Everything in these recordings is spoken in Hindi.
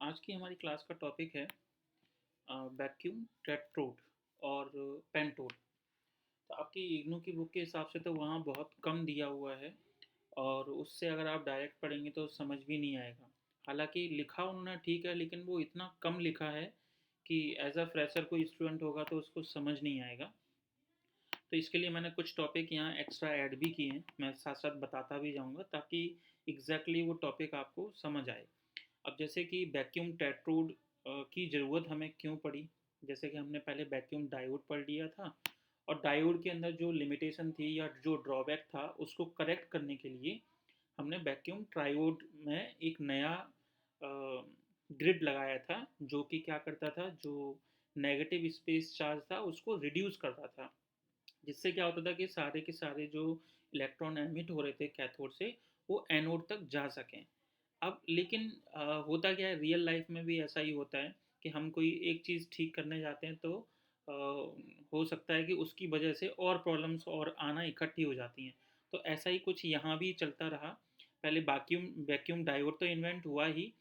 आज की हमारी क्लास का टॉपिक है वैक्यूम टेट्रोड और पेंटोड। तो आपकी इग्नू की बुक के हिसाब से तो वहाँ बहुत कम दिया हुआ है और उससे अगर आप डायरेक्ट पढ़ेंगे तो समझ भी नहीं आएगा। हालांकि लिखा उन्होंने ठीक है, लेकिन वो इतना कम लिखा है कि एज अ फ्रेशर कोई स्टूडेंट होगा तो उसको समझ नहीं आएगा। तो इसके लिए मैंने कुछ टॉपिक यहाँ एक्स्ट्रा ऐड भी किए हैं, मैं साथ साथ बताता भी जाऊँगा ताकि एग्जैक्टली वो टॉपिक आपको समझ आए। अब जैसे कि वैक्यूम टेट्रोड की ज़रूरत हमें क्यों पड़ी। जैसे कि हमने पहले वैक्यूम डायोड पढ़ लिया था और डायोड के अंदर जो लिमिटेशन थी या जो ड्रॉबैक था उसको करेक्ट करने के लिए हमने वैक्यूम ट्रायोड में एक नया ग्रिड लगाया था, जो कि क्या करता था, जो नेगेटिव स्पेस चार्ज था उसको रिड्यूस करता था। जिससे क्या होता था कि सारे के सारे जो इलेक्ट्रॉन एमिट हो रहे थे कैथोड से वो एनोड तक जा सकें। अब लेकिन होता क्या है, रियल लाइफ में भी ऐसा ही होता है कि हम कोई एक चीज़ ठीक करने जाते हैं तो हो सकता है कि उसकी वजह से और प्रॉब्लम्स और आना इकट्ठी हो जाती हैं। तो ऐसा ही कुछ यहाँ भी चलता रहा। पहले वैक्यूम वैक्यूम डायोड तो इन्वेंट हुआ ही,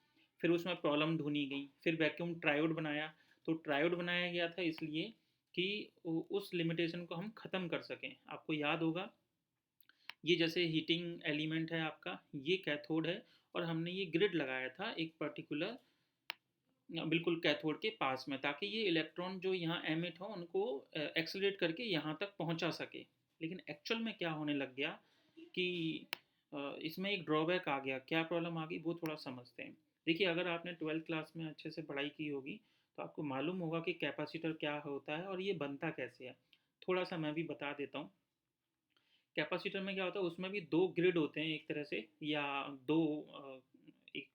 फिर उसमें प्रॉब्लम ढूंढी गई, फिर वैक्यूम ट्रायोड बनाया। तो ट्रायोड बनाया गया था इसलिए कि उस लिमिटेशन को हम ख़त्म कर सकें। आपको याद होगा, ये जैसे हीटिंग एलिमेंट है आपका, ये कैथोड है और हमने ये ग्रिड लगाया था एक पर्टिकुलर बिल्कुल कैथोड के पास में, ताकि ये इलेक्ट्रॉन जो यहाँ एमिट हो उनको एक्सलरेट करके यहाँ तक पहुँचा सके। लेकिन एक्चुअल में क्या होने लग गया कि इसमें एक ड्रॉबैक आ गया। क्या प्रॉब्लम आ गई वो थोड़ा समझते हैं। देखिए, अगर आपने 12th क्लास में अच्छे से पढ़ाई की होगी तो आपको मालूम होगा कि कैपेसिटर क्या होता है और ये बनता कैसे है। थोड़ा सा मैं भी बता देता हूँ। कैपेसिटर में क्या होता है, उसमें भी दो ग्रिड होते हैं एक तरह से, या दो एक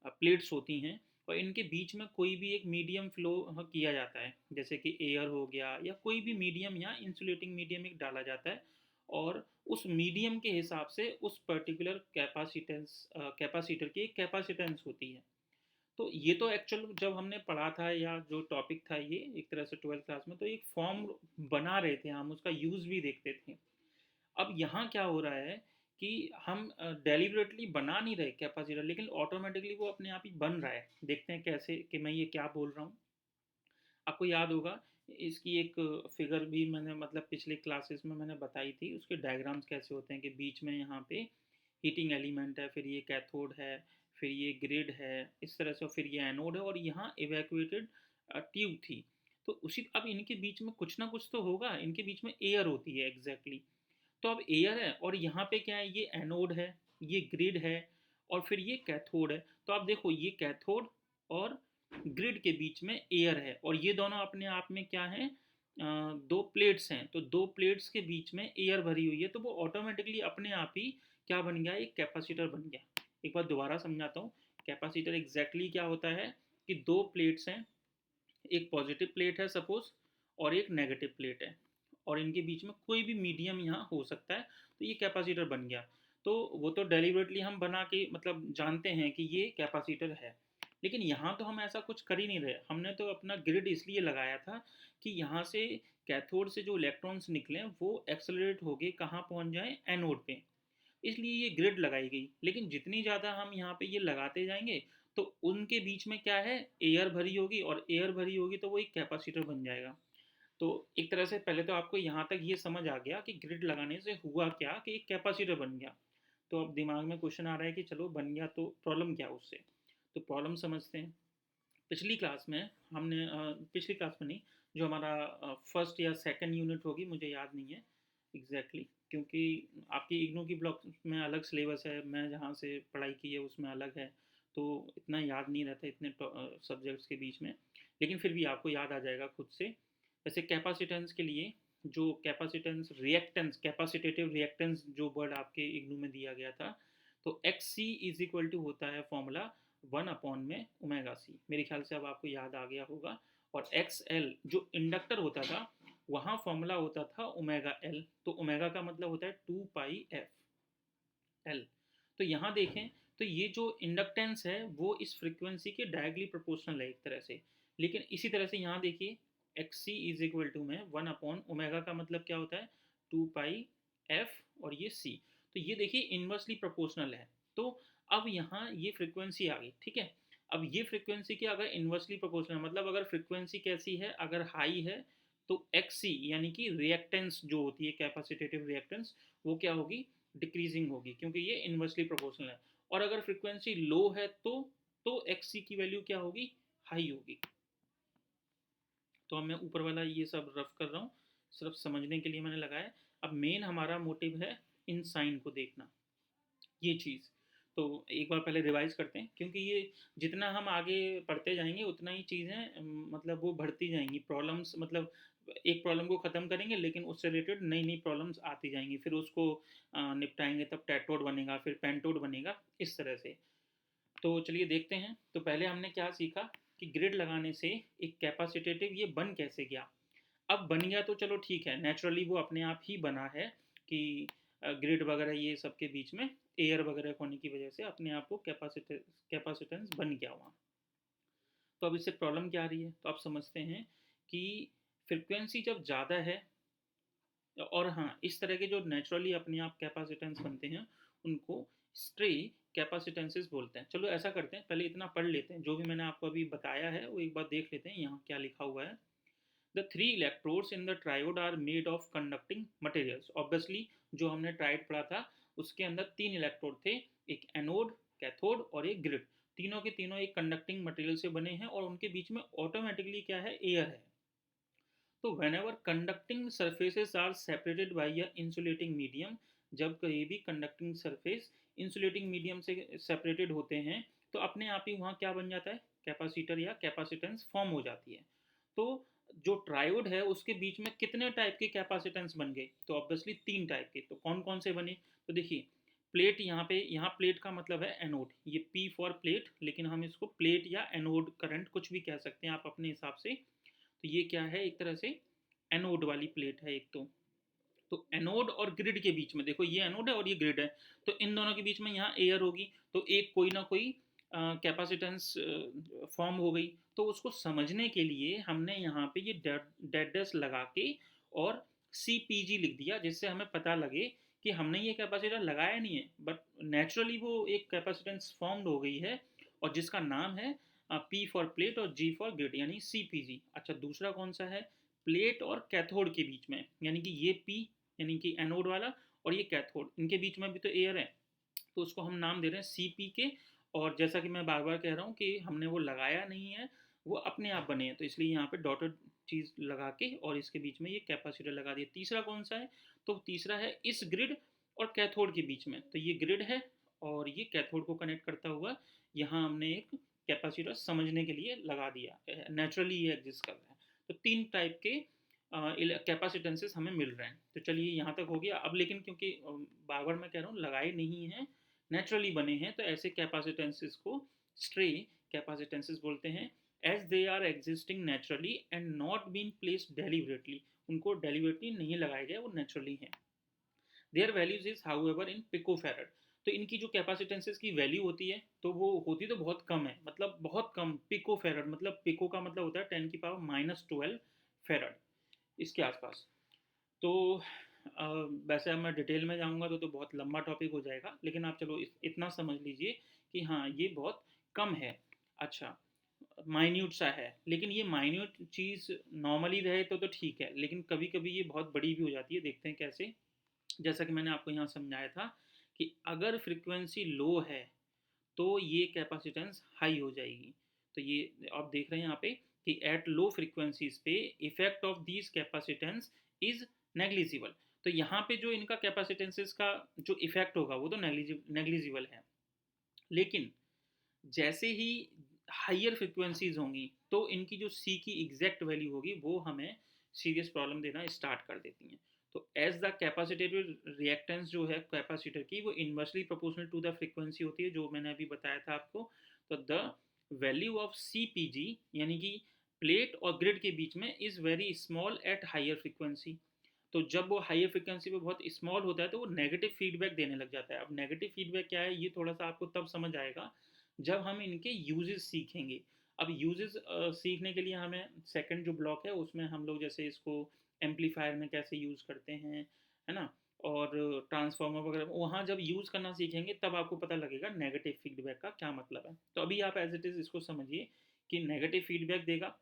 प्लेट्स होती हैं और इनके बीच में कोई भी एक मीडियम फ्लो किया जाता है, जैसे कि एयर हो गया या कोई भी मीडियम या इंसुलेटिंग मीडियम एक डाला जाता है। और उस मीडियम के हिसाब से उस पर्टिकुलर कैपेसिटर की एक कैपेसिटेंस होती है। तो ये तो एक्चुअल जब हमने पढ़ा था या जो टॉपिक था ये एक तरह से 12th क्लास में, तो एक फॉर्म बना रहे थे, हम उसका यूज़ भी देखते थे। अब यहाँ क्या हो रहा है कि हम डेलिबरेटली बना नहीं रहे कैपेसिटर, लेकिन ऑटोमेटिकली वो अपने आप ही बन रहा है। देखते हैं कैसे, कि मैं ये क्या बोल रहा हूँ। आपको याद होगा, इसकी एक फिगर भी मैंने मतलब पिछले क्लासेस में मैंने बताई थी, उसके डायग्राम्स कैसे होते हैं कि बीच में यहाँ पे हीटिंग एलिमेंट है, फिर ये कैथोड है, फिर ये ग्रिड है इस तरह से, फिर ये एनोड है और यहाँ इवैक्यूएटेड ट्यूब थी। तो उसी, अब इनके बीच में कुछ ना कुछ तो होगा, इनके बीच में एयर होती है एग्जैक्टली। तो अब एयर है और यहाँ पे क्या है, ये एनोड है, ये ग्रिड है और फिर ये कैथोड है। तो आप देखो, ये कैथोड और ग्रिड के बीच में एयर है और ये दोनों अपने आप में क्या है, दो प्लेट्स हैं। तो दो प्लेट्स के बीच में एयर भरी हुई है, तो वो ऑटोमेटिकली अपने आप ही क्या बन गया, एक कैपेसिटर बन गया। एक बार दोबारा समझाता हूँ। कैपेसिटर एग्जैक्टली क्या होता है कि दो प्लेट्स हैं, एक पॉजिटिव प्लेट है सपोज और एक नेगेटिव प्लेट है, और इनके बीच में कोई भी मीडियम यहाँ हो सकता है, तो ये कैपेसिटर बन गया। तो वो तो डेलिबरेटली हम बना के मतलब जानते हैं कि ये कैपेसिटर है। लेकिन यहाँ तो हम ऐसा कुछ कर ही नहीं रहे। हमने तो अपना ग्रिड इसलिए लगाया था कि यहाँ से कैथोड से जो इलेक्ट्रॉन्स निकले वो एक्सेलरेट होके कहाँ पहुँच जाएं, एनोड पे। इसलिए ये ग्रिड लगाई गई। लेकिन जितनी ज़्यादा हम यहाँ पे ये लगाते जाएंगे तो उनके बीच में क्या है, एयर भरी होगी, और एयर भरी होगी तो वो एक कैपेसिटर बन जाएगा। तो एक तरह से पहले तो आपको यहाँ तक ये समझ आ गया कि ग्रिड लगाने से हुआ क्या, कि एक कैपेसिटर बन गया। तो अब दिमाग में क्वेश्चन आ रहा है कि चलो बन गया तो प्रॉब्लम क्या उससे। तो प्रॉब्लम समझते हैं। पिछली क्लास में हमने पिछली क्लास में नहीं, जो हमारा फर्स्ट या सेकंड यूनिट होगी मुझे याद नहीं है एग्जैक्टली क्योंकि आपकी इग्नू की ब्लॉक में अलग सिलेबस है, मैं जहाँ से पढ़ाई की है उसमें अलग है। तो इतना याद नहीं रहता इतने सब्जेक्ट्स के बीच में, लेकिन फिर भी आपको याद आ जाएगा खुद से। वैसे कैपेसिटेंस के लिए, जो कैपेसिटेंस रिएक्टेंस, कैपेसिटेटिव रिएक्टेंस जो वर्ड आपके इग्नू में दिया गया था, तो x c is equal to होता है फॉर्मूला 1 में ओमेगा सी। मेरे ख्याल से अब आपको याद आ गया होगा। और एक्स एल जो इंडक्टर होता था, वहाँ फॉर्मूला होता था ओमेगा एल। तो ओमेगा का मतलब होता है 2 पाई एफ एल। तो यहाँ देखें, तो ये जो इंडक्टेंस है वो इस फ्रीक्वेंसी के डायरेक्टली प्रोपोर्शनल है एक तरह से। लेकिन इसी तरह से यहाँ देखिए, x c is equal to में 1 ओमेगा का मतलब क्या होता है, 2 पाई एफ और ये सी। तो ये देखिए इन्वर्सली प्रोपोर्शनल है। तो अब यहाँ ये फ्रीक्वेंसी आ गई, ठीक है। अब ये फ्रिक्वेंसी की अगर इन्वर्सली प्रोपोर्शनल है, मतलब अगर फ्रिक्वेंसी कैसी है, अगर हाई है तो XC यानी कि रिएक्टेंस जो होती है कैपेसिटेटिव रिएक्टेंस, वो क्या होगी, डिक्रीजिंग होगी, क्योंकि ये इन्वर्सली प्रोपोर्शनल है। और अगर फ्रिक्वेंसी लो है तो XC की वैल्यू क्या होगी, हाई होगी। तो अब मैं ऊपर वाला ये सब रफ कर रहा हूँ, सिर्फ समझने के लिए मैंने लगाया। अब मेन हमारा मोटिव है इन साइन को देखना, ये चीज़। तो एक बार पहले रिवाइज करते हैं, क्योंकि ये जितना हम आगे पढ़ते जाएंगे उतना ही चीज़ें मतलब वो बढ़ती जाएंगी, प्रॉब्लम्स, मतलब एक प्रॉब्लम को ख़त्म करेंगे लेकिन उससे रिलेटेड नई नई प्रॉब्लम्स आती जाएंगी, फिर उसको निपटाएंगे, तब टेट्रोड बनेगा, फिर पेंटोड बनेगा, इस तरह से। तो चलिए देखते हैं। तो पहले हमने क्या सीखा कि ग्रिड लगाने से एक कैपेसिटेटिव ये बन कैसे गया। अब बन गया तो चलो ठीक है, नेचुरली वो अपने आप ही बना है कि ग्रिड वगैरह ये सब के बीच में एयर वगैरह होने की वजह से अपने आप को कैपेसिटेंस बन गया वहाँ। तो अब इससे प्रॉब्लम क्या आ रही है, तो आप समझते हैं कि फ्रिक्वेंसी जब ज़्यादा है, और हाँ, इस तरह के जो नेचुरली अपने आप कैपेसिटेंस बनते हैं उनको स्ट्रे कैपेसिटेंसेस बोलते हैं। चलो ऐसा करते हैं, पहले इतना पढ़ लेते हैं, जो भी मैंने आपको अभी बताया है वो एक बार देख लेते हैं यहाँ क्या लिखा हुआ है। The three electrodes in the triode are made of conducting materials. Obviously जो हमने ट्राइड पढ़ा था उसके अंदर 3 इलेक्ट्रोड थे, एक एनोड, कैथोड और एक ग्रिड। तीनों के तीनों एक कंडक्टिंग मटेरियल से बने हैं और उनके बीच में ऑटोमेटिकली क्या है, एयर है। तो whenever conducting surfaces are separated by a insulating medium, जब कहीं भी कंडक्टिंग सरफेस इंसुलेटिंग मीडियम से सेपरेटेड होते हैं तो अपने आप ही वहाँ क्या बन जाता है, कैपेसिटर या कैपेसिटेंस फॉर्म हो जाती है। तो जो ट्रायोड है उसके बीच में कितने टाइप के कैपेसिटेंस बन गए, तो ऑब्वियसली 3 टाइप के। तो कौन कौन से बने, तो देखिए प्लेट, यहाँ पे, यहाँ प्लेट का मतलब है एनोड, ये P फॉर प्लेट, लेकिन हम इसको प्लेट या एनोड करंट कुछ भी कह सकते हैं आप अपने हिसाब से। तो ये क्या है, एक तरह से एनोड वाली प्लेट है एक। तो एनोड और ग्रिड के बीच में देखो, ये एनोड है और ये ग्रिड है, तो इन दोनों के बीच में यहाँ एयर होगी, तो एक कोई ना कोई कैपेसिटेंस फॉर्म हो गई। तो उसको समझने के लिए हमने यहाँ पे ये डेड डेस लगा के और CPG लिख दिया, जिससे हमें पता लगे कि हमने ये कैपेसिटर लगाया नहीं है, बट नेचुरली वो एक कैपेसिटेंस फॉर्म्ड हो गई है, और जिसका नाम है P फॉर प्लेट और G फॉर ग्रिड, यानी CPG। अच्छा, दूसरा कौन सा है, प्लेट और कैथोड के बीच में, यानी कि ये P यानी कि एनोड वाला, और ये कैथोड, इनके बीच में भी तो एयर है, तो उसको हम नाम दे रहे हैं CPK। और जैसा कि मैं बार बार कह रहा हूँ कि हमने वो लगाया नहीं है, वो अपने आप बने हैं, तो इसलिए यहाँ पे डॉटेड चीज़ लगा के और इसके बीच में ये कैपेसिटर लगा दिया। तीसरा कौन सा है, तो तीसरा है इस ग्रिड और कैथोड के बीच में, तो ये ग्रिड है और ये कैथोड को कनेक्ट करता हुआ यहाँ हमने एक कैपेसिटर समझने के लिए लगा दिया, नेचुरली ये एग्जिस्ट कर रहा है। तो 3 टाइप के कैपेसिटेंसेस हमें मिल रहे हैं। तो चलिए यहाँ तक हो गया। अब लेकिन क्योंकि बार बार मैं कह रहा हूँ लगाए नहीं हैं, नेचुरली बने हैं, तो ऐसे कैपेसिटेंसेस को स्ट्रे कैपेसिटेंसेस बोलते हैं, as they are existing naturally and not been placed deliberately. उनको डेलिबरेटली नहीं लगाया गया, वो नेचुरली हैं। Their values is however in picofarad. तो इनकी जो कैपेसिटेंसेस की वैल्यू होती है, तो वो होती तो बहुत कम है, मतलब बहुत कम। पिकोफेरेड मतलब पिको का मतलब होता है 10⁻12 फेरड, इसके आसपास। तो वैसे अब मैं डिटेल में जाऊंगा तो बहुत लंबा टॉपिक हो जाएगा, लेकिन आप चलो इतना समझ लीजिए कि हाँ ये बहुत कम है। अच्छा, माइन्यूट सा है, लेकिन ये माइन्यूट चीज़ नॉर्मली रहे तो ठीक है, लेकिन कभी कभी ये बहुत बड़ी भी हो जाती है। देखते हैं कैसे। जैसा कि मैंने आपको यहाँ समझाया था कि अगर फ्रिक्वेंसी लो है तो ये कैपेसिटेंस हाई हो जाएगी। तो ये आप देख रहे हैं यहाँ पे कि एट लो फ्रीक्वेंसीज पे effect of these capacitance is negligible. तो यहाँ पे जो इनका कैपेसिटेंसेस का जो इफेक्ट होगा वो तो नेग्लिजिबल है, लेकिन जैसे ही हाइयर फ्रिक्वेंसीज होंगी तो इनकी जो सी की एग्जैक्ट वैल्यू होगी वो हमें सीरियस प्रॉब्लम देना स्टार्ट कर देती हैं। तो एज द कैपेसिटेटिव रिएक्टेंस जो है कैपेसिटर की, वो inversely proportional to the frequency होती है, जो मैंने अभी बताया था आपको। तो द वैल्यू ऑफ CPG यानी कि प्लेट और ग्रिड के बीच में is very small at higher frequency. तो जब वो हाइयर फ्रिक्वेंसी पे बहुत स्मॉल होता है तो वो नेगेटिव फीडबैक देने लग जाता है। अब नेगेटिव फीडबैक क्या है, ये थोड़ा सा आपको तब समझ आएगा जब हम इनके यूजेस सीखेंगे। अब यूजेस सीखने के लिए हमें सेकंड जो ब्लॉक है उसमें हम लोग जैसे इसको एम्पलीफायर में कैसे यूज़ करते हैं, है ना, और ट्रांसफार्मर वगैरह वहाँ जब यूज़ करना सीखेंगे तब आपको पता लगेगा नेगेटिव फीडबैक का क्या मतलब है। तो अभी आप एज इट इज़ इसको समझिए कि नेगेटिव फीडबैक देगा,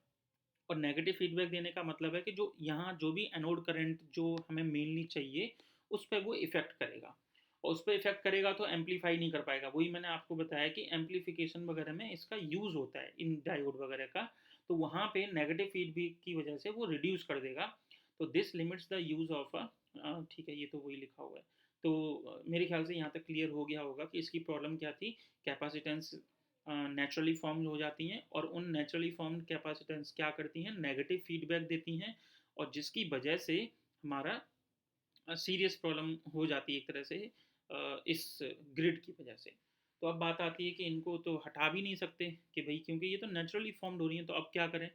और नेगेटिव फीडबैक देने का मतलब है कि जो यहाँ जो भी एनोड करंट जो हमें मेनली चाहिए उस पर वो इफेक्ट करेगा, और उस पर इफेक्ट करेगा तो एम्पलीफाई नहीं कर पाएगा। वही मैंने आपको बताया कि एम्पलीफिकेशन वगैरह में इसका यूज़ होता है इन डायोड वगैरह का, तो वहाँ पे नेगेटिव फीडबैक की वजह से वो रिड्यूस कर देगा। तो this limits the use of a, ठीक है ये तो वही लिखा हुआ है। तो मेरे ख्याल से यहाँ तक क्लियर हो गया होगा कि इसकी प्रॉब्लम क्या थी। कैपेसिटेंस नेचुरली फॉर्म हो जाती हैं, और उन नेचुरली फॉर्म्ड कैपेसिटेंस क्या करती हैं, नेगेटिव फीडबैक देती हैं, और जिसकी वजह से हमारा सीरियस प्रॉब्लम हो जाती है एक तरह से इस ग्रिड की वजह से। तो अब बात आती है कि इनको तो हटा भी नहीं सकते कि भाई, क्योंकि ये तो नेचुरली फॉर्म्ड हो रही हैं, तो अब क्या करें।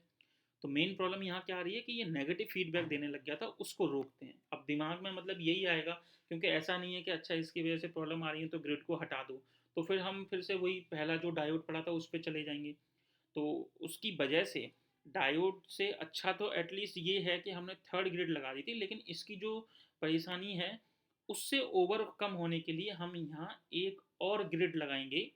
तो मेन प्रॉब्लम यहाँ क्या आ रही है कि ये नेगेटिव फीडबैक देने लग गया था, उसको रोकते हैं। अब दिमाग में मतलब यही आएगा, क्योंकि ऐसा नहीं है कि अच्छा इसकी वजह से प्रॉब्लम आ रही है तो ग्रिड को हटा दो, तो फिर हम फिर से वही पहला जो डायोड पड़ा था उस पर चले जाएंगे। तो उसकी वजह से डायोड से अच्छा तो एटलीस्ट ये है कि हमने थर्ड ग्रिड लगा दी थी, लेकिन इसकी जो परेशानी है उससे ओवरकम होने के लिए हम यहाँ एक और ग्रिड लगाएंगे,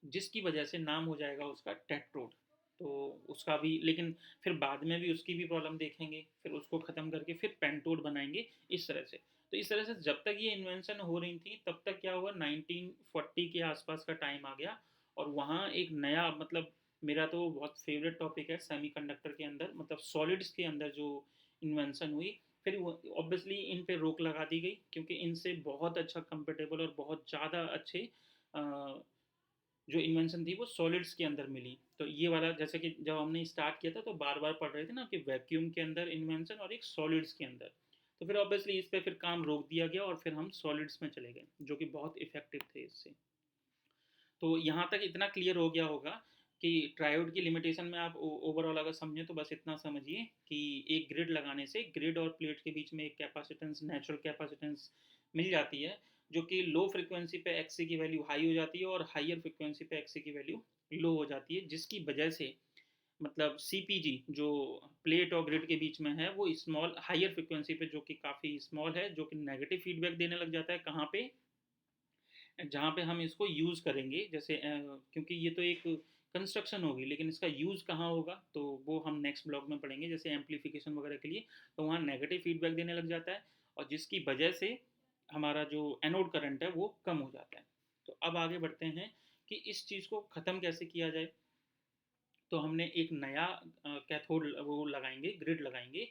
जिसकी वजह से नाम हो जाएगा उसका टेट्रोड। तो उसका भी, लेकिन फिर बाद में भी उसकी भी प्रॉब्लम देखेंगे, फिर उसको ख़त्म करके फिर पेंटोड बनाएंगे इस तरह से। तो इस तरह से जब तक ये इन्वेंशन हो रही थी तब तक क्या हुआ, 1940 के आसपास का टाइम आ गया, और वहाँ एक नया मतलब मेरा तो बहुत फेवरेट टॉपिक है सेमीकंडक्टर के अंदर, मतलब सॉलिड्स के अंदर जो इन्वेंशन हुई, फिर ऑब्वियसली इन पे रोक लगा दी गई, क्योंकि इनसे बहुत अच्छा कंपेटेबल और बहुत ज़्यादा अच्छे जो इन्वेंशन थी वो सॉलिड्स के अंदर मिली। तो ये वाला जैसे कि जब हमने स्टार्ट किया था तो बार बार पढ़ रहे थे ना कि वैक्यूम के अंदर इन्वेंशन और एक सॉलिड्स के अंदर। तो फिर ऑब्वियसली इस पे फिर काम रोक दिया गया और फिर हम सॉलिड्स में चले गए, जो कि बहुत इफेक्टिव थे इससे। तो यहाँ तक इतना क्लियर हो गया होगा कि ट्रायोड की लिमिटेशन में आप ओवरऑल अगर समझें तो बस इतना समझिए कि एक ग्रिड लगाने से ग्रिड और प्लेट के बीच में एक कैपेसिटेंस, नेचुरल कैपेसिटेंस मिल जाती है, जो कि लो फ्रिक्वेंसी पे एक्सी की वैल्यू हाई हो जाती है और हाइयर फ्रिक्वेंसी पे एक्सी की वैल्यू लो हो जाती है, जिसकी वजह से मतलब सीपीजी जो प्लेट और ग्रिड के बीच में है वो स्मॉल हाइयर फ्रिक्वेंसी पे, जो कि काफ़ी स्मॉल है, जो कि नेगेटिव फीडबैक देने लग जाता है। कहाँ पे, जहाँ पे हम इसको यूज़ करेंगे, जैसे क्योंकि ये तो एक कंस्ट्रक्शन होगी, लेकिन इसका यूज़ कहाँ होगा तो वो हम नेक्स्ट ब्लॉग में पढ़ेंगे, जैसे एम्पलीफिकेशन वगैरह के लिए। तो वहाँ नेगेटिव फीडबैक देने लग जाता है, और जिसकी वजह से हमारा जो एनोड करंट है वो कम हो जाता है। तो अब आगे बढ़ते हैं कि इस चीज़ को ख़त्म कैसे किया जाए। तो हमने एक नया कैथोड वो लगाएंगे, ग्रिड लगाएंगे।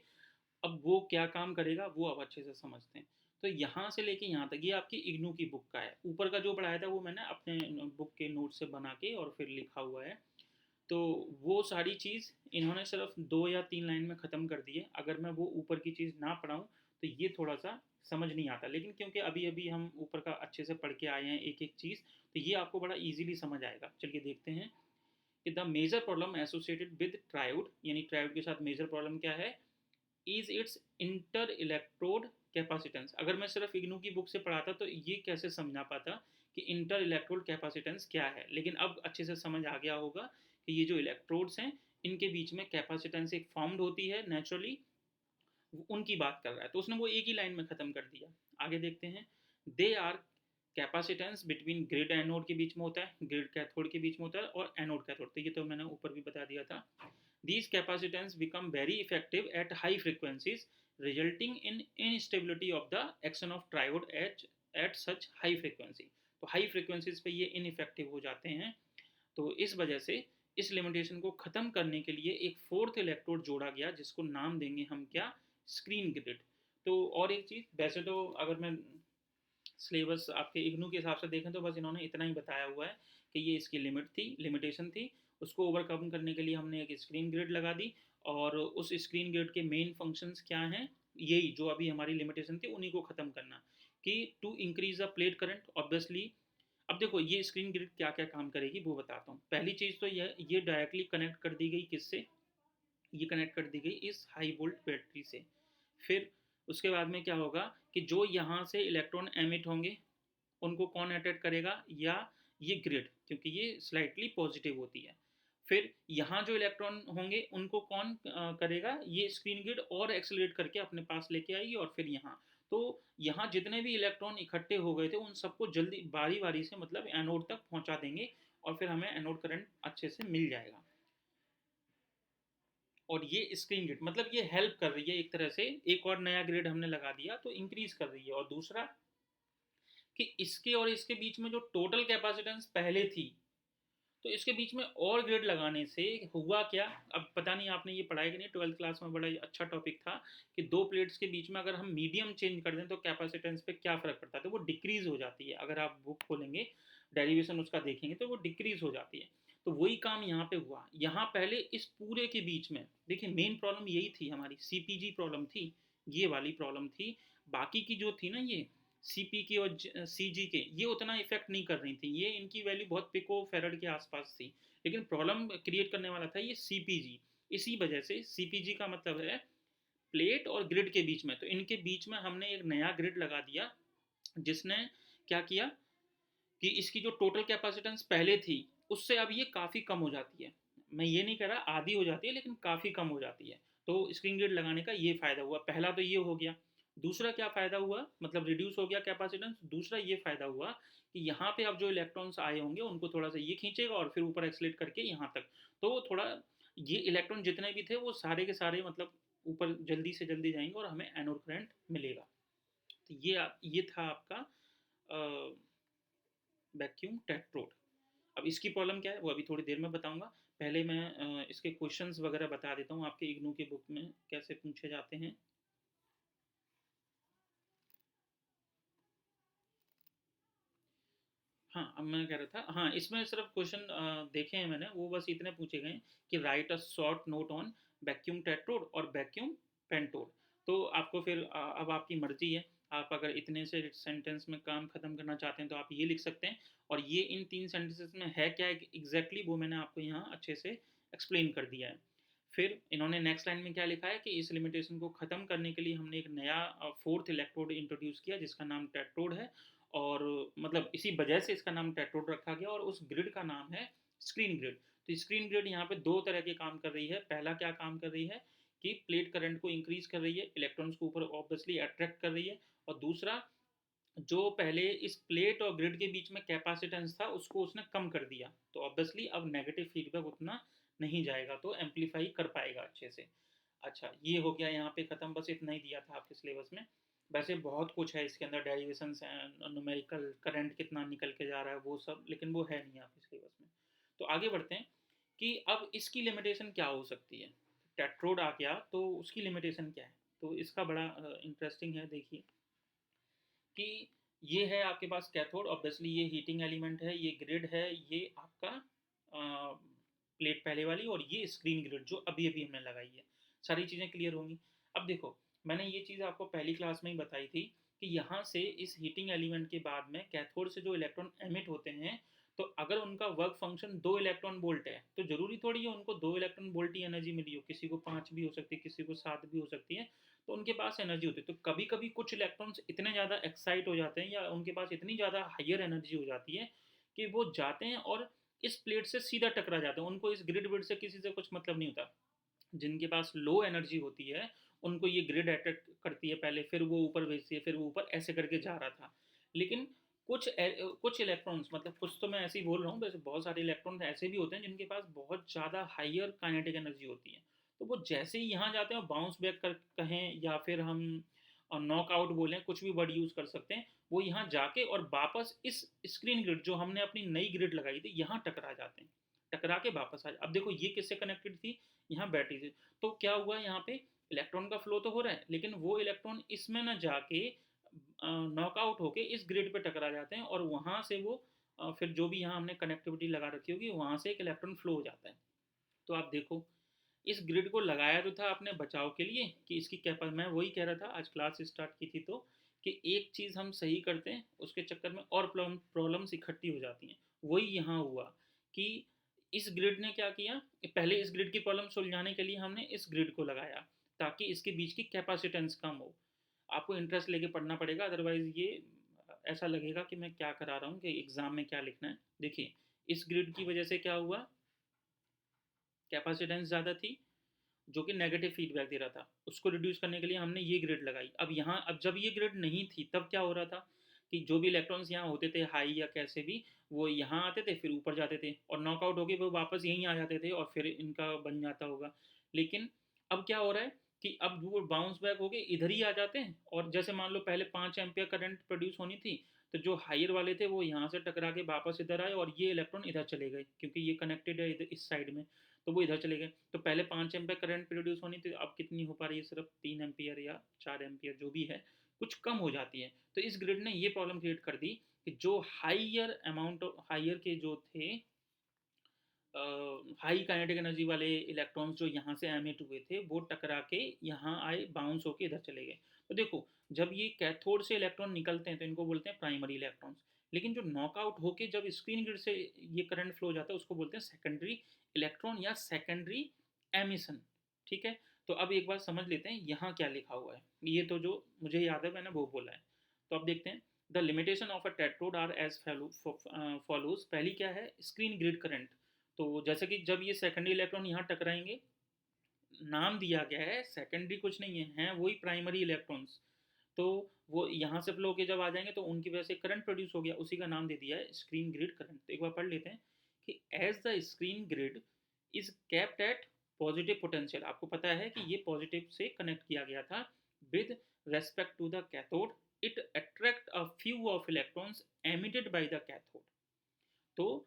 अब वो क्या काम करेगा वो अब अच्छे से समझते हैं। तो यहाँ से लेके यहाँ तक ये आपकी इग्नू की बुक का है, ऊपर का जो पढ़ाया था वो मैंने अपने बुक के नोट से बना के और फिर लिखा हुआ है। तो वो सारी चीज़ इन्होंने सिर्फ 2 या 3 लाइन में ख़त्म कर दी है। अगर मैं वो ऊपर की चीज़ ना पढ़ाऊँ तो ये थोड़ा सा समझ नहीं आता, लेकिन क्योंकि अभी अभी हम ऊपर का अच्छे से पढ़ के आए हैं एक एक चीज़, तो ये आपको बड़ा ईजिली समझ आएगा। चलिए देखते हैं कि the major problem associated with triode, यानी ट्रायोड के साथ मेजर प्रॉब्लम क्या है, is its inter electrode capacitance. अगर मैं सिर्फ इग्नू की बुक से पढ़ाता तो ये कैसे समझा पाता कि इंटर इलेक्ट्रोड कैपेसिटेंस क्या है, लेकिन अब अच्छे से समझ आ गया होगा कि ये जो इलेक्ट्रोड्स हैं इनके बीच में कैपेसिटेंस एक फॉर्म्ड होती है नेचुरली, उनकी बात कर रहा है। तो उसने वो एक ही लाइन में ख़त्म कर दिया। आगे देखते हैं, they are capacitance between grid anode के बीच में होता है, ग्रिड कैथोड के बीच में होता है, और एनोड कैथोड, तो ये तो मैंने ऊपर भी बता दिया था। These capacitance become very effective at high frequencies, resulting in instability of the action of triode at such high frequency. तो हाई फ्रिक्वेंसीज पे ये इनइफेक्टिव हो जाते हैं। तो इस वजह से इस लिमिटेशन को ख़त्म करने के लिए एक फोर्थ इलेक्ट्रोड जोड़ा गया, जिसको नाम देंगे हम क्या, स्क्रीन ग्रिड। तो और एक चीज़, वैसे तो अगर मैं सिलेबस आपके इग्नू के हिसाब से देखें तो बस इन्होंने इतना ही बताया हुआ है कि ये इसकी लिमिटेशन थी, उसको ओवरकम करने के लिए हमने एक स्क्रीन ग्रिड लगा दी। और उस स्क्रीन ग्रिड के मेन फंक्शंस क्या हैं, यही जो अभी हमारी लिमिटेशन थी उन्हीं को ख़त्म करना, कि to increase the plate current obviously. अब देखो ये स्क्रीन ग्रिड क्या क्या काम करेगी वो बताता हूँ। पहली चीज़ तो ये डायरेक्टली कनेक्ट कर दी गई किससे, ये कनेक्ट कर दी गई इस हाई वोल्ट बैटरी से। फिर उसके बाद में क्या होगा कि जो यहाँ से इलेक्ट्रॉन एमिट होंगे उनको कौन अटैक करेगा, या ये ग्रिड, क्योंकि ये स्लाइटली पॉजिटिव होती है। फिर यहाँ जो इलेक्ट्रॉन होंगे उनको कौन करेगा, ये स्क्रीन ग्रिड और एक्सेलरेट करके अपने पास लेके आएगी, और फिर यहाँ। तो यहाँ जितने भी इलेक्ट्रॉन इकट्ठे हो गए थे उन सबको जल्दी बारी बारी से मतलब एनोड तक पहुंचा देंगे और फिर हमें एनोड करंट अच्छे से मिल जाएगा। और ये स्क्रीन ग्रिड मतलब ये हेल्प कर रही है एक तरह से, एक और नया ग्रिड हमने लगा दिया तो इंक्रीज कर रही है। और दूसरा कि इसके और इसके बीच में जो टोटल कैपेसिटेंस पहले थी, तो इसके बीच में और ग्रिड लगाने से हुआ क्या, अब पता नहीं आपने ये पढ़ा कि नहीं, 12th क्लास में बड़ा अच्छा टॉपिक था कि दो प्लेट्स के बीच में अगर हम मीडियम चेंज कर दें तो कैपेसिटेंस पे क्या फ़र्क पड़ता है, तो वो डिक्रीज हो जाती है। अगर आप बुक खोलेंगे डेरिवेशन उसका देखेंगे तो वो डिक्रीज हो जाती है। तो वही काम यहाँ पे हुआ। यहाँ पहले इस पूरे के बीच में देखिए मेन प्रॉब्लम यही थी, हमारी सीपीजी प्रॉब्लम थी, ये वाली प्रॉब्लम थी। बाकी की जो थी ना ये सीपी की और सीजी के, ये उतना इफेक्ट नहीं कर रही थी, ये इनकी वैल्यू बहुत पिको फेरड के आसपास थी। लेकिन प्रॉब्लम क्रिएट करने वाला था ये सीपीजी। इसी वजह से सीपीजी का मतलब है प्लेट और ग्रिड के बीच में, तो इनके बीच में हमने एक नया ग्रिड लगा दिया जिसने क्या किया कि इसकी जो टोटल कैपेसिटेंस पहले थी उससे अब ये काफ़ी कम हो जाती है। मैं ये नहीं कह रहा आधी हो जाती है, लेकिन काफ़ी कम हो जाती है। तो स्क्रीन गेट लगाने का ये फ़ायदा हुआ, पहला तो ये हो गया। दूसरा क्या फ़ायदा हुआ, मतलब रिड्यूस हो गया कैपेसिटेंस। दूसरा ये फ़ायदा हुआ कि यहाँ पे अब जो इलेक्ट्रॉन्स आए होंगे उनको थोड़ा सा ये खींचेगा और फिर ऊपर एक्सलेट करके यहाँ तक, तो थोड़ा ये इलेक्ट्रॉन जितने भी थे वो सारे के सारे मतलब ऊपर जल्दी से जल्दी जाएंगे और हमें एनोड करंट मिलेगा। तो ये था आपका वैक्यूम टेट्रोड। अब इसकी प्रॉब्लम क्या है वो अभी थोड़ी देर में बताऊंगा। पहले मैं इसके क्वेश्चंस वगैरह बता देता हूँ आपके इग्नू की बुक में कैसे पूछे जाते हैं। हाँ, अब मैं कह रहा था, हाँ इसमें सिर्फ क्वेश्चन देखे हैं मैंने, वो बस इतने पूछे गए हैं कि right a short note on vacuum tetrode और वैक्यूम पेंटोड। तो आपको फिर अब आपकी मर्जी है, आप अगर इतने से सेंटेंस में काम खत्म करना चाहते हैं तो आप ये लिख सकते हैं। और ये इन 3 सेंटेंसेस में है क्या एग्जैक्टली वो मैंने आपको यहाँ अच्छे से एक्सप्लेन कर दिया है। फिर इन्होंने नेक्स्ट लाइन में क्या लिखा है कि इस लिमिटेशन को ख़त्म करने के लिए हमने एक नया फोर्थ इलेक्ट्रोड इंट्रोड्यूस किया जिसका नाम टेट्रोड है। और मतलब इसी वजह से इसका नाम टेट्रोड रखा गया और उस ग्रिड का नाम है स्क्रीन ग्रिड। तो स्क्रीन ग्रिड यहाँ पे दो तरह के काम कर रही है। पहला क्या काम कर रही है कि प्लेट करंट को इंक्रीज कर रही है, इलेक्ट्रॉन्स को ऊपर ऑब्वियसली अट्रैक्ट कर रही है। और दूसरा, जो पहले इस प्लेट और ग्रिड के बीच में कैपेसिटेंस था उसको उसने कम कर दिया, तो ऑब्वियसली अब नेगेटिव फीडबैक उतना नहीं जाएगा, तो एम्पलीफाई कर पाएगा अच्छे से। अच्छा, ये हो गया यहाँ पे ख़त्म, बस इतना ही दिया था आपके सिलेबस में। वैसे बहुत कुछ है इसके अंदर, डेरिवेशंस हैं, न्यूमेरिकल करंट कितना निकल के जा रहा है वो सब, लेकिन वो है नहीं आपके सिलेबस में। तो आगे बढ़ते हैं कि अब इसकी लिमिटेशन क्या हो सकती है। टेट्रोड आ गया तो उसकी लिमिटेशन क्या है, तो इसका बड़ा इंटरेस्टिंग है। देखिए कि ये है आपके पास कैथोड, ऑब्वियसली ये हीटिंग एलिमेंट है, ये ग्रिड है, ये आपका प्लेट पहले वाली, और ये स्क्रीन ग्रिड जो अभी अभी हमने लगाई है। सारी चीज़ें क्लियर होंगी। अब देखो, मैंने ये चीज़ आपको पहली क्लास में ही बताई थी कि यहाँ से इस हीटिंग एलिमेंट के बाद में कैथोड से जो इलेक्ट्रॉन एमिट होते हैं, तो अगर उनका वर्क फंक्शन 2 इलेक्ट्रॉन वोल्ट है तो जरूरी थोड़ी है उनको 2 इलेक्ट्रॉन वोल्ट ही एनर्जी मिली हो, किसी को 5 भी हो सकती है, किसी को 7 भी हो सकती है। तो उनके पास एनर्जी होती है। तो कभी कभी कुछ इलेक्ट्रॉन्स इतने ज़्यादा एक्साइट हो जाते हैं या उनके पास इतनी ज़्यादा हाइयर एनर्जी हो जाती है कि वो जाते हैं और इस प्लेट से सीधा टकरा जाते हैं, उनको इस ग्रिड विड से किसी से कुछ मतलब नहीं होता। जिनके पास लो एनर्जी होती है उनको ये ग्रिड अट्रैक्ट करती है पहले, फिर वो ऊपर भेजती है, फिर वो ऊपर ऐसे करके जा रहा था। लेकिन कुछ इलेक्ट्रॉन्स, मतलब कुछ तो मैं ऐसे ही बोल रहा हूँ, वैसे बहुत सारे इलेक्ट्रॉन्स ऐसे भी होते हैं जिनके पास बहुत ज़्यादा हाइयर काइनेटिक एनर्जी होती है। तो वो जैसे ही यहाँ जाते हैं, बाउंस बैक कर कहें या फिर हम नॉकआउट बोलें, कुछ भी वर्ड यूज़ कर सकते हैं, वो यहाँ जाके और वापस इस स्क्रीन ग्रिड जो हमने अपनी नई ग्रिड लगाई थी यहाँ टकरा जाते हैं, टकरा के वापस आ जाते। अब देखो ये किससे कनेक्टेड थी, यहाँ बैटरी से। तो क्या हुआ यहाँ पे, इलेक्ट्रॉन का फ्लो तो हो रहा है लेकिन वो इलेक्ट्रॉन इसमें ना जाके नॉकआउट होके इस ग्रिड पे टकरा जाते हैं और वहाँ से वो फिर जो भी यहाँ हमने कनेक्टिविटी लगा रखी होगी वहाँ से एक इलेक्ट्रॉन फ्लो हो जाता है। तो आप देखो, इस ग्रिड को लगाया तो था अपने बचाव के लिए कि इसकी कैपा, मैं वही कह रहा था आज क्लास स्टार्ट की थी तो, कि एक चीज़ हम सही करते हैं उसके चक्कर में और प्रॉब्लम्स इकट्ठी हो जाती हैं। वही यहाँ हुआ कि इस ग्रिड ने क्या किया, पहले इस ग्रिड की प्रॉब्लम सुलझाने के लिए हमने इस ग्रिड को लगाया ताकि इसके बीच की कैपेसिटेंस कम हो। आपको इंटरेस्ट लेके पढ़ना पड़ेगा, अदरवाइज ये ऐसा लगेगा कि मैं क्या करा रहा हूँ, कि एग्जाम में क्या लिखना है। देखिए, इस ग्रिड की वजह से क्या हुआ, कैपेसिटेंस ज़्यादा थी जो कि नेगेटिव फीडबैक दे रहा था, उसको रिड्यूस करने के लिए हमने ये ग्रिड लगाई। अब जब ये ग्रिड नहीं थी तब क्या हो रहा था कि जो भी इलेक्ट्रॉन्स यहाँ होते थे हाई या कैसे भी, वो यहाँ आते थे फिर ऊपर जाते थे और नॉकआउट होके वो वापस यहीं आ जाते थे और फिर इनका बन जाता होगा। लेकिन अब क्या हो रहा है कि अब वो बाउंस बैक होके इधर ही आ जाते हैं, और जैसे मान लो पहले 5 एम्पियर करंट प्रोड्यूस होनी थी, तो जो हायर वाले थे वो यहाँ से टकरा के वापस इधर आए और ये इलेक्ट्रॉन इधर चले गए, क्योंकि ये कनेक्टेड है इधर इस साइड में, तो वो इधर चले गए। तो पहले 5 एम्पियर करंट प्रोड्यूस होनी थी, अब कितनी हो पा रही है, सिर्फ 3 एम्पियर या 4 एम्पियर जो भी है, कुछ कम हो जाती है। तो इस ग्रिड ने ये प्रॉब्लम क्रिएट कर दी कि जो हाइयर के जो थे हाई काइनेटिक एनर्जी वाले इलेक्ट्रॉन्स जो यहाँ से एमिट हुए थे वो टकरा के यहाँ आए, बाउंस होके इधर चले गए। तो देखो, जब ये कैथोड से इलेक्ट्रॉन निकलते हैं तो इनको बोलते हैं प्राइमरी इलेक्ट्रॉन्स, लेकिन जो नॉकआउट होके जब स्क्रीन ग्रिड से ये करंट फ्लो जाता है उसको बोलते हैं सेकेंडरी इलेक्ट्रॉन या सेकेंडरी एमिशन। ठीक है, तो अब एक बार समझ लेते हैं यहाँ क्या लिखा हुआ है। ये तो जो मुझे याद है मैंने वो बोला है। तो अब देखते हैं, the limitation of a tetrode are as follows. पहली क्या है, स्क्रीन ग्रिड करंट। तो जैसे कि जब ये सेकेंडरी इलेक्ट्रॉन यहाँ टकराएंगे, नाम दिया गया है सेकेंडरी कुछ नहीं है, हैं वही प्राइमरी इलेक्ट्रॉन्स, तो वो यहाँ से फ्लो के जब आ जाएंगे तो उनकी वजह से करंट प्रोड्यूस हो गया, उसी का नाम दे दिया है स्क्रीन ग्रिड करंट। तो एक बार पढ़ लेते हैं कि as the screen grid is kept at positive potential, आपको पता है कि ये पॉजिटिव से कनेक्ट किया गया था, with respect to the cathode it attract a few of electrons emitted by the cathode. तो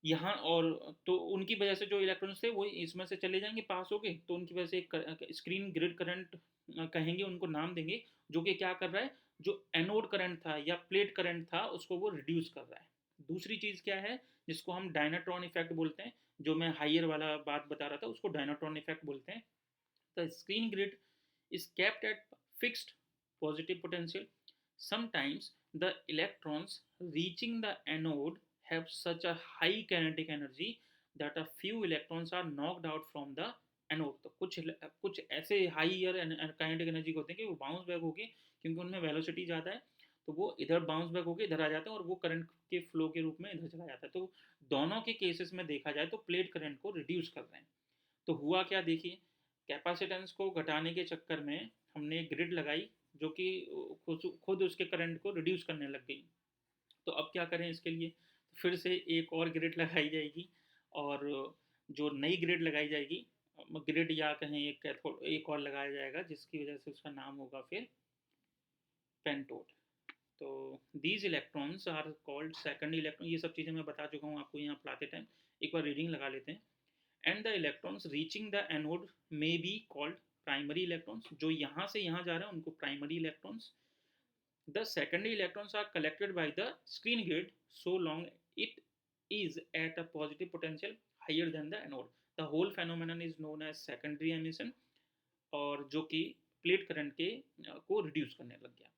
यहाँ और तो उनकी वजह से जो इलेक्ट्रॉन्स थे वो इसमें से चले जाएंगे पास होके, तो उनकी वजह से एक स्क्रीन ग्रिड करंट कहेंगे, उनको नाम देंगे, जो कि क्या कर रहा है, जो एनोड करंट था या प्लेट करंट था उसको वो रिड्यूस कर रहा है। दूसरी चीज़ क्या है, जिसको हम डायनाट्रॉन इफेक्ट बोलते हैं, जो मैं हाइयर वाला बात बता रहा था उसको डायनाट्रॉन इफेक्ट बोलते हैं। The screen grid is kept at fixed positive potential. Sometimes the electrons reaching the anode have such a high kinetic energy that a few electrons are knocked out from the anode. तो कुछ ऐसे हाईयर काइनेटिक एनर्जी होते हैं कि वो बाउंस बैक होके, क्योंकि उनमें वेलोसिटी ज़्यादा है, तो वो इधर बाउंस बैक होके इधर आ जाते हैं और वो करंट के फ्लो के रूप में इधर चला जाता है। तो दोनों के केसेस में देखा जाए तो प्लेट करंट को रिड्यूस कर रहे हैं। तो हुआ क्या, देखिए, कैपेसिटेंस को घटाने के चक्कर में हमने ग्रिड लगाई जो कि खुद उसके करंट को रिड्यूस करने लग गई। तो अब क्या करें इसके लिए, फिर से एक और ग्रिड लगाई जाएगी, और जो नई ग्रिड लगाई जाएगी, ग्रिड या कहें एक और लगाया जाएगा, जिसकी वजह से उसका नाम होगा फिर पेंटोड। तो these electrons are called second electron. ये सब चीज़ें मैं बता चुका हूँ आपको यहाँ पढ़ाते टाइम, एक बार रीडिंग लगा लेते हैं। And the electrons reaching the anode may be called primary electrons, जो यहाँ से यहाँ जा रहे हैं उनको primary electrons. The secondary electrons are collected by the screen grid so long it is at a positive potential higher than the anode. The whole phenomenon is known as secondary emission, और जो कि प्लेट करंट के को रिड्यूस करने लग गया।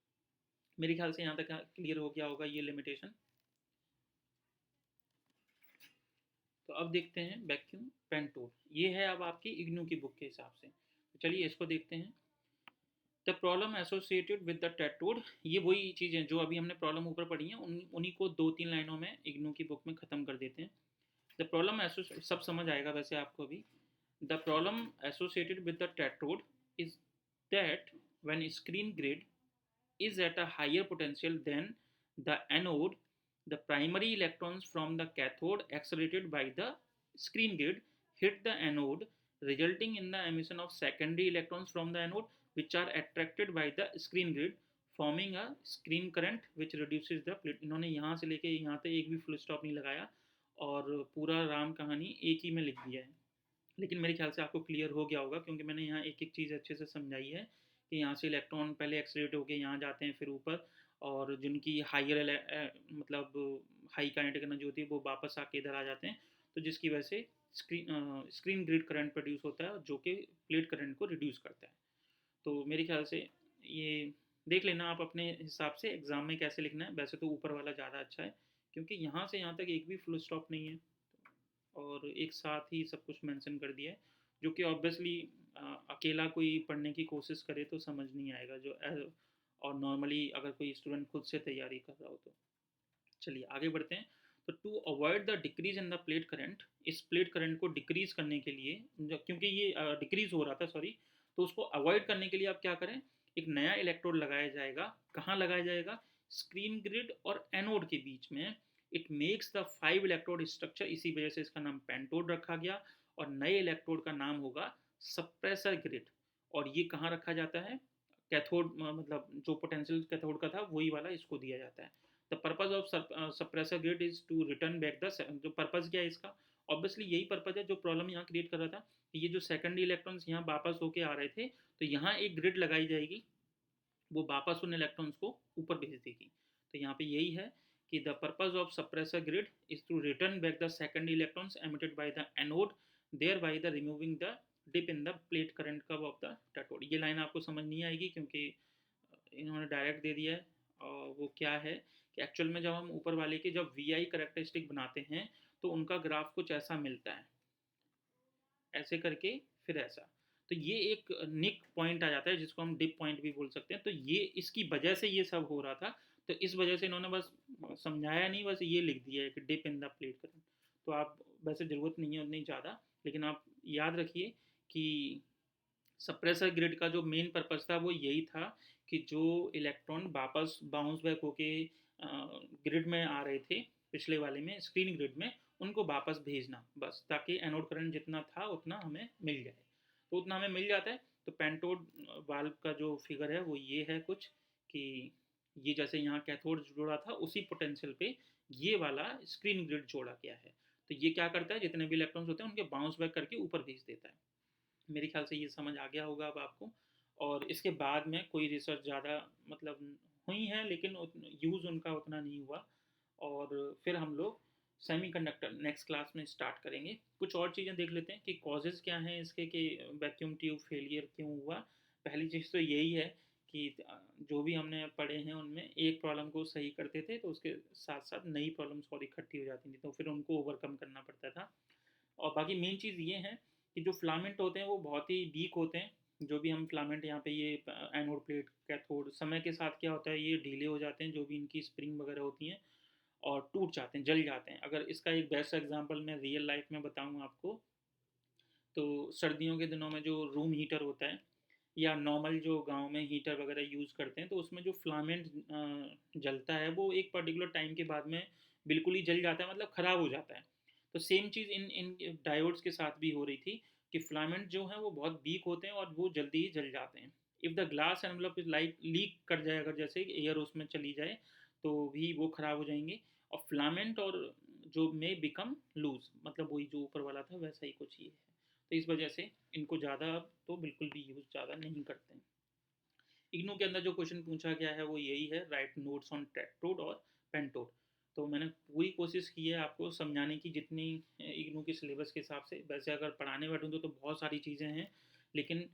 मेरे ख्याल से यहाँ तक क्लियर हो गया होगा ये लिमिटेशन। तो अब देखते हैं वैक्यूम पेंटोड, ये है अब आपकी इग्नू की बुक के हिसाब से। तो चलिए इसको देखते हैं। The problem associated with the tetrode, ये वही चीज़ें जो अभी हमने प्रॉब्लम ऊपर पढ़ी हैं उन्हीं को 2-3 लाइनों में इग्नू की बुक में ख़त्म कर देते हैं। द प्रॉब्लम सब समझ आएगा वैसे आपको अभी। The problem associated with the tetrode is that when screen grid is at a higher potential than the anode, the primary electrons from the cathode accelerated by the screen grid hit the anode, resulting in the emission of secondary electrons from the anode, which are attracted by the screen grid, forming a screen current which reduces the plate। इन्होंने यहाँ से लेके यहाँ तक एक भी फुल स्टॉप नहीं लगाया और पूरा राम कहानी एक ही में लिख दिया है। लेकिन मेरे ख्याल से आपको क्लियर हो गया होगा, क्योंकि मैंने यहाँ एक एक चीज़ अच्छे से समझाई है कि यहाँ से इलेक्ट्रॉन पहले एक्सलेट होकर यहाँ जाते हैं फिर ऊपर, और जिनकी हाइयर मतलब हाई काइनेटिक एनर्जी होती है वो वापस आके इधर आ जाते हैं, तो जिसकी वजह से स्क्रीन ग्रिड करंट प्रोड्यूस होता है जो कि प्लेट करंट को रिड्यूस करता है। तो मेरे ख्याल से ये देख लेना आप अपने हिसाब से एग्ज़ाम में कैसे लिखना है। वैसे तो ऊपर वाला ज़्यादा अच्छा है, क्योंकि यहाँ से यहाँ तक एक भी फुल स्टॉप नहीं है और एक साथ ही सब कुछ मेंशन कर दिया है, जो कि ऑब्वियसली अकेला कोई पढ़ने की कोशिश करे तो समझ नहीं आएगा, जो और नॉर्मली अगर कोई स्टूडेंट खुद से तैयारी कर रहा हो तो। चलिए आगे बढ़ते हैं। तो to avoid the decrease in the plate current, इस प्लेट करंट को डिक्रीज करने के लिए, क्योंकि ये डिक्रीज हो रहा था सॉरी, तो उसको अवॉइड करने के लिए आप क्या करें, एक नया इलेक्ट्रोड लगाया जाएगा। कहाँ लगाया जाएगा? स्क्रीन ग्रिड और एनोड के बीच में। It makes the 5 electrode structure, इसी वजह से इसका नाम पेंटोड रखा गया। और नए इलेक्ट्रोड का नाम होगा सप्रेसर ग्रिड। और ये कहाँ रखा जाता है? कैथोड, मतलब जो पोटेंशियल कैथोड का था वही वाला इसको दिया जाता है। The purpose of suppressor grid is to return back the, जो पर्पज क्या है इसका, ऑब्वियसली यही पर्पज है जो प्रॉब्लम यहाँ क्रिएट कर रहा था, कि ये जो सेकेंडरी इलेक्ट्रॉन्स यहाँ वापस होके आ रहे थे, तो यहाँ एक ग्रिड लगाई जाएगी, वो वापस उन इलेक्ट्रॉन्स को ऊपर भेज देगी। तो यहाँ पे यही है कि the purpose of suppressor grid is to return back the secondary electrons emitted by the anode, thereby the removing the dip in the plate current curve of the cathode. ये लाइन आपको समझ नहीं आएगी क्योंकि इन्होंने डायरेक्ट दे दिया है। और वो क्या है कि एक्चुअल में जब हम ऊपर वाले के जब वी आई करेक्टरिस्टिक बनाते हैं तो उनका ग्राफ कुछ ऐसा मिलता है, ऐसे करके फिर ऐसा। तो ये एक निक पॉइंट आ जाता है जिसको हम डिप पॉइंट भी बोल सकते हैं। तो ये इसकी वजह से ये सब हो रहा था। तो इस वजह से इन्होंने बस समझाया नहीं, बस ये लिख दिया है कि dip in the plate current. तो आप वैसे ज़रूरत नहीं है उतनी ज़्यादा, लेकिन आप याद रखिए कि सप्रेसर ग्रिड का जो मेन पर्पस था वो यही था कि जो इलेक्ट्रॉन वापस बाउंस बैक होके ग्रिड में आ रहे थे, पिछले वाले में स्क्रीन ग्रिड में, उनको वापस भेजना बस, ताकि एनोड करंट जितना था उतना हमें मिल जाए। तो उतना हमें मिल जाता है। तो पेंटोड वाल्व का जो फिगर है वो ये है कुछ, कि ये जैसे यहाँ कैथोड जोड़ा था उसी पोटेंशियल पे ये वाला स्क्रीन ग्रिड जोड़ा गया है। तो ये क्या करता है, जितने भी इलेक्ट्रॉन्स होते हैं उनके बाउंस बैक करके ऊपर भेज देता है। मेरे ख्याल से ये समझ आ गया होगा अब आपको। और इसके बाद में कोई रिसर्च ज़्यादा मतलब हुई है, लेकिन यूज़ उनका उतना नहीं हुआ। और फिर हम लोग सेमीकंडक्टर नेक्स्ट क्लास में स्टार्ट करेंगे। कुछ और चीज़ें देख लेते हैं कि कॉजेज़ क्या हैं इसके, कि वैक्यूम ट्यूब फेलियर क्यों हुआ। पहली चीज़ तो यही है कि जो भी हमने पढ़े हैं उनमें एक प्रॉब्लम को सही करते थे तो उसके साथ साथ नई प्रॉब्लम्स और इकट्ठी हो जाती थी, तो फिर उनको ओवरकम करना पड़ता था। और बाकी मेन चीज़ ये है कि जो फिलामेंट होते हैं वो बहुत ही वीक होते हैं। जो भी हम फिलामेंट यहाँ पे ये एनोड प्लेट कैथोड, समय के साथ क्या होता है ये ढीले हो जाते हैं, जो भी इनकी स्प्रिंग वगैरह होती हैं, और टूट जाते हैं, जल जाते हैं। अगर इसका एक बेस्ट एग्जांपल मैं रियल लाइफ में बताऊँ आपको, तो सर्दियों के दिनों में जो रूम हीटर होता है या नॉर्मल जो गांव में हीटर वगैरह यूज़ करते हैं, तो उसमें जो फिलामेंट जलता है वो एक पर्टिकुलर टाइम के बाद में बिल्कुल ही जल जाता है, मतलब ख़राब हो जाता है। तो सेम चीज़ इन इन डायोड्स के साथ भी हो रही थी कि फिलामेंट जो हैं वो बहुत वीक होते हैं और वो जल्दी ही जल जाते हैं। If the glass envelope is like leak कर जाए, अगर जैसे एयर उसमें चली जाए तो भी वो ख़राब हो जाएंगे। और फिलामेंट और जो मे बिकम लूज, मतलब वही जो ऊपर वाला था वैसा ही कुछ ये है। तो इस वजह से इनको ज़्यादा तो बिल्कुल भी यूज़ ज़्यादा नहीं करते हैं। इग्नू के अंदर जो क्वेश्चन पूछा गया है वो यही है, राइट नोट्स ऑन टेट्रोड और पेंटोड। तो मैंने पूरी कोशिश की है आपको समझाने की जितनी इग्नू के सिलेबस के हिसाब से। वैसे अगर पढ़ाने बैठूँ तो बहुत सारी चीज़ें हैं, लेकिन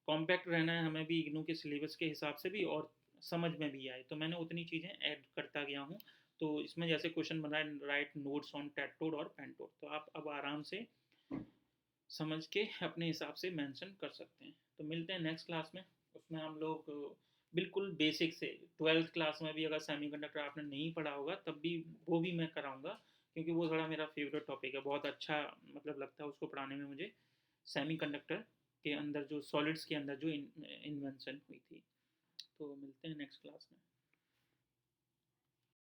कॉम्पैक्ट रहना है हमें भी इग्नू के सिलेबस के हिसाब से भी, और समझ में भी आए, तो मैंने उतनी चीज़ें ऐड करता गया हूँ। तो इसमें जैसे क्वेश्चन बना है राइट नोट्स ऑन टेट्रोड और पेंटोड, तो आप अब आराम से समझ के अपने हिसाब से मेंशन कर सकते हैं। तो मिलते हैं नेक्स्ट क्लास में, उसमें हम लोग बिल्कुल बेसिक से 12th क्लास में भी अगर सेमीकंडक्टर आपने नहीं पढ़ा होगा तब भी वो भी मैं कराऊंगा, क्योंकि वो थोड़ा मेरा फेवरेट टॉपिक है, बहुत अच्छा मतलब लगता है उसको पढ़ाने में मुझे। सेमीकंडक्टर के अंदर जो सॉलिड्स के अंदर जो इन्वेंशन हुई थी। तो मिलते हैं नेक्स्ट क्लास में।